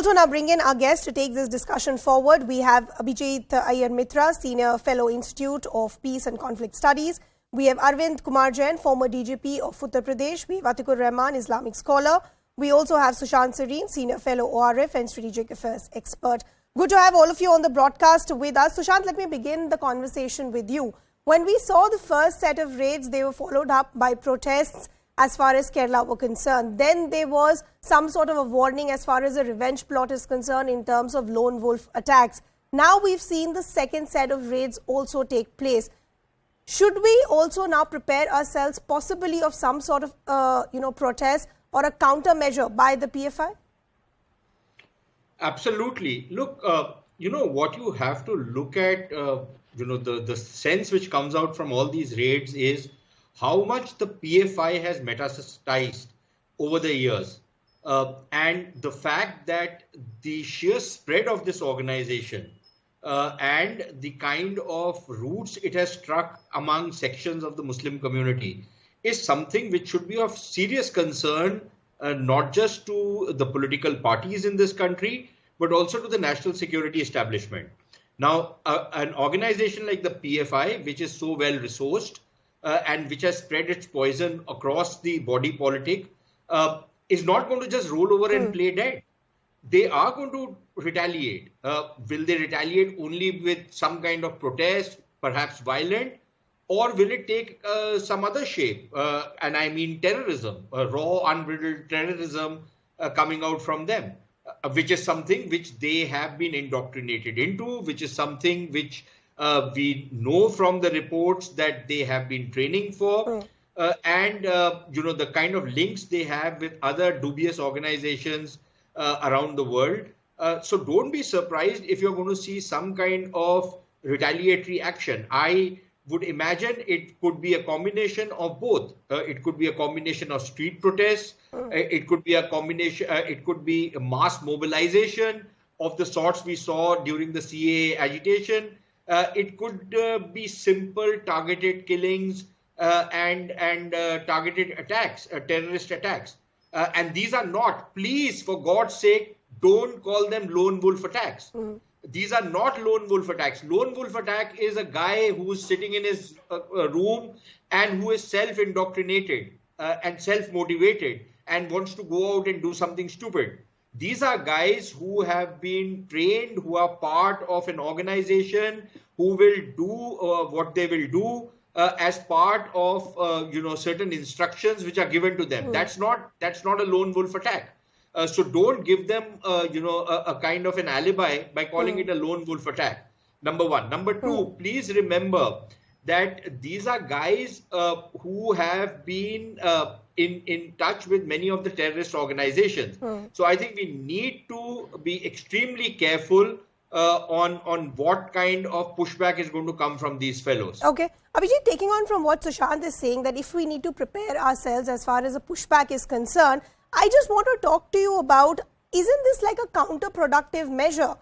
also now bring in our guest to take this discussion forward. We have Abhijit Iyer Mitra, Senior Fellow, Institute of Peace and Conflict Studies. We have Arvind Kumar Jain, former DGP of Uttar Pradesh. We have Atikur Rahman, Islamic scholar. We also have Sushant Sareen, Senior Fellow, ORF and Strategic Affairs expert. Good to have all of you on the broadcast with us. Sushant, let me begin the conversation with you. When we saw the first set of raids, they were followed up by protests as far as Kerala were concerned. Then there was some sort of a warning as far as a revenge plot is concerned in terms of lone wolf attacks. Now we've seen the second set of raids also take place. Should we also now prepare ourselves possibly of some sort of, protest or a countermeasure by the PFI? Absolutely. Look, what you have to look at, the sense which comes out from all these raids is how much the PFI has metastasized over the years. And the fact that the sheer spread of this organization and the kind of roots it has struck among sections of the Muslim community is something which should be of serious concern, not just to the political parties in this country, but also to the national security establishment. Now, an organization like the PFI, which is so well resourced and which has spread its poison across the body politic, is not going to just roll over and play dead. They are going to retaliate. Will they retaliate only with some kind of protest, perhaps violent, or will it take some other shape? And I mean terrorism, raw, unbridled terrorism coming out from them, which is something which they have been indoctrinated into, which is something which we know from the reports that they have been training for. And the kind of links they have with other dubious organizations around the world. So don't be surprised if you're going to see some kind of retaliatory action. I would imagine it could be a combination of both. It could be a combination of street protests. It could be a combination. It could be a mass mobilization of the sorts we saw during the CAA agitation. It could be simple targeted killings and targeted attacks, terrorist attacks. And these are not, please, for God's sake, don't call them lone wolf attacks. These are not lone wolf attacks. Lone wolf attack is a guy who's sitting in his room and who is self-indoctrinated and self-motivated and wants to go out and do something stupid. These are guys who have been trained, who are part of an organization, who will do what they will do as part of certain instructions which are given to them. That's not a lone wolf attack. So don't give them a kind of an alibi by calling it a lone wolf attack. Number one. Number two, please remember that these are guys who have been in touch with many of the terrorist organizations. So I think we need to be extremely careful on what kind of pushback is going to come from these fellows. Okay. Abhijit, taking on from what Sushant is saying, that if we need to prepare ourselves as far as a pushback is concerned, I just want to talk to you about, isn't this like a counterproductive measure?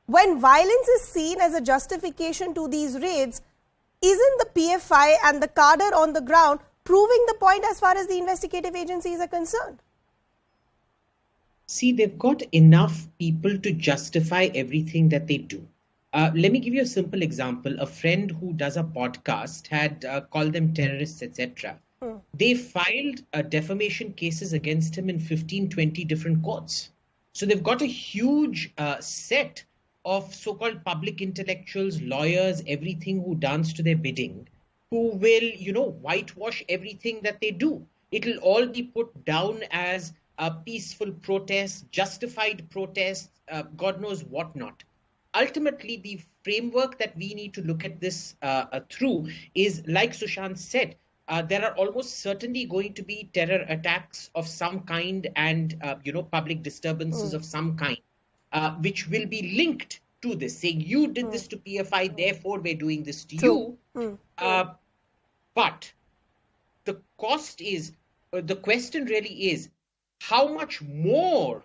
When violence is seen as a justification to these raids, isn't the PFI and the cadre on the ground proving the point as far as the investigative agencies are concerned? See, they've got enough people to justify everything that they do. Let me give you a simple example. A friend who does a podcast had called them terrorists, etc. They filed defamation cases against him in 15, 20 different courts. So they've got a huge set of so-called public intellectuals, lawyers, everything who dance to their bidding, who will, whitewash everything that they do. It'll all be put down as peaceful protests, justified protests, God knows what not. Ultimately, the framework that we need to look at this through is, like Sushant said, there are almost certainly going to be terror attacks of some kind and, public disturbances of some kind, which will be linked to this, saying you did this to PFI, therefore we're doing this to you. But the cost is, the question really is, how much more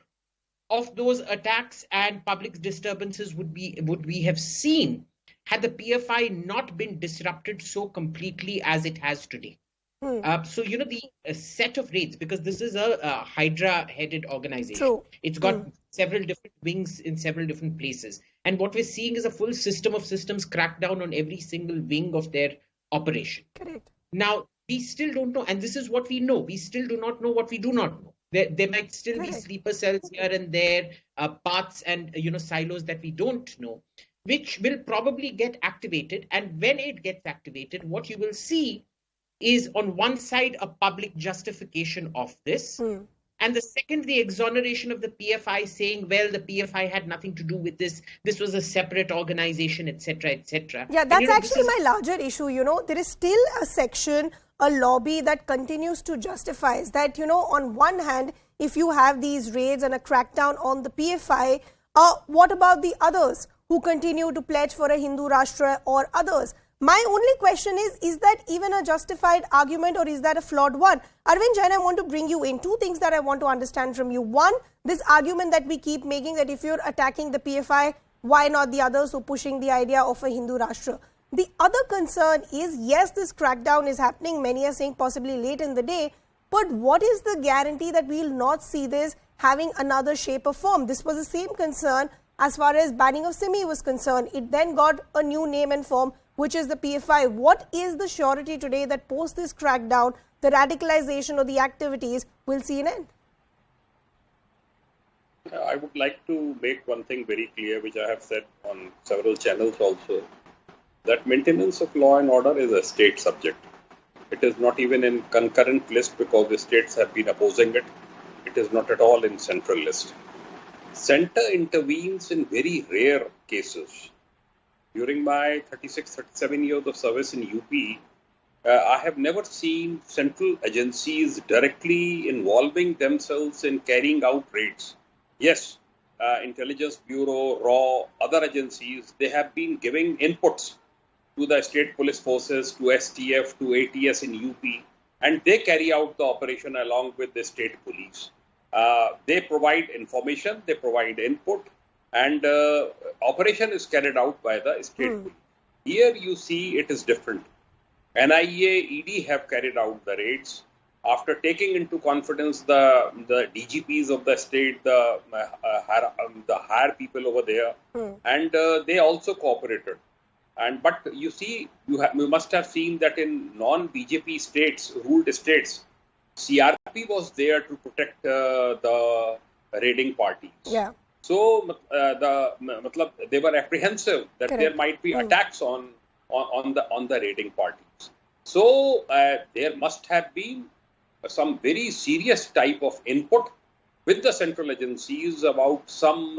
of those attacks and public disturbances would we have seen had the PFI not been disrupted so completely as it has today? So, the set of raids, because this is a Hydra-headed organization. It's got several different wings in several different places. And what we're seeing is a full system of systems crackdown on every single wing of their operation. Correct. Now, we still don't know, and this is what we know. We still do not know what we do not know. There might still be sleeper cells here and there, paths and silos that we don't know, which will probably get activated. And when it gets activated, what you will see is on one side a public justification of this. And the second, the exoneration of the PFI saying, well, the PFI had nothing to do with this. This was a separate organization, etc., etc. Yeah, that's actually my larger issue. There is still a section, a lobby that continues to justify that, on one hand, if you have these raids and a crackdown on the PFI, what about the others who continue to pledge for a Hindu Rashtra or others? My only question is that even a justified argument or is that a flawed one? Arvind Jain, I want to bring you in. Two things that I want to understand from you. One, this argument that we keep making that if you're attacking the PFI, why not the others who are pushing the idea of a Hindu Rashtra? The other concern is, yes, this crackdown is happening. Many are saying possibly late in the day. But what is the guarantee that we will not see this having another shape or form? This was the same concern as far as banning of Simi was concerned. It then got a new name and form, which is the PFI. What is the surety today that post this crackdown, the radicalization or the activities will see an end? I would like to make one thing very clear, which I have said on several channels also, that maintenance of law and order is a state subject. It is not even in concurrent list because the states have been opposing it. It is not at all in central list. Center intervenes in very rare cases. During my 37 years of service in UP, I have never seen central agencies directly involving themselves in carrying out raids. Yes, Intelligence Bureau, RAW, other agencies, they have been giving inputs to the state police forces, to STF, to ATS in UP, and they carry out the operation along with the state police. They provide information, they provide input, and operation is carried out by the state police. Here you see it is different. NIA, ED have carried out the raids. After taking into confidence the DGPs of the state, the higher people over there, and they also cooperated. But you see, you must have seen that in non-BJP states, ruled states, CRP was there to protect the raiding parties. Yeah. So they were apprehensive that there might be attacks on the raiding parties. So there must have been some very serious type of input with the central agencies about some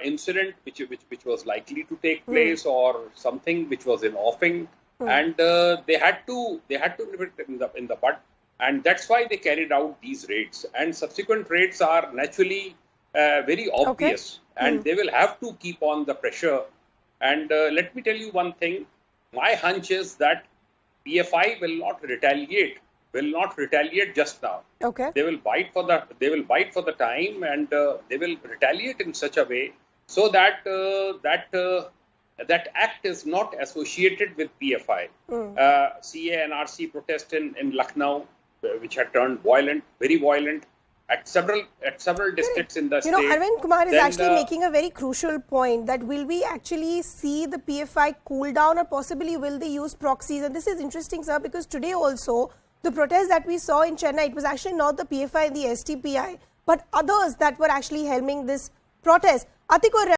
incident which was likely to take place or something which was in offing, and they had to nip it in the bud, and that's why they carried out these raids. And subsequent raids are naturally very obvious, and they will have to keep on the pressure. And let me tell you one thing: my hunch is that PFI will not retaliate just now. Okay. They will bite for the time, and they will retaliate in such a way so that that act is not associated with PFI. CA and RC protest in Lucknow, which had turned violent, very violent, at several districts in the state. Arvind Kumar is actually making a very crucial point that will we actually see the PFI cool down, or possibly will they use proxies? And this is interesting, sir, because today also the protest that we saw in Chennai, it was actually not the PFI and the STPI, but others that were actually helming this protest. Atikur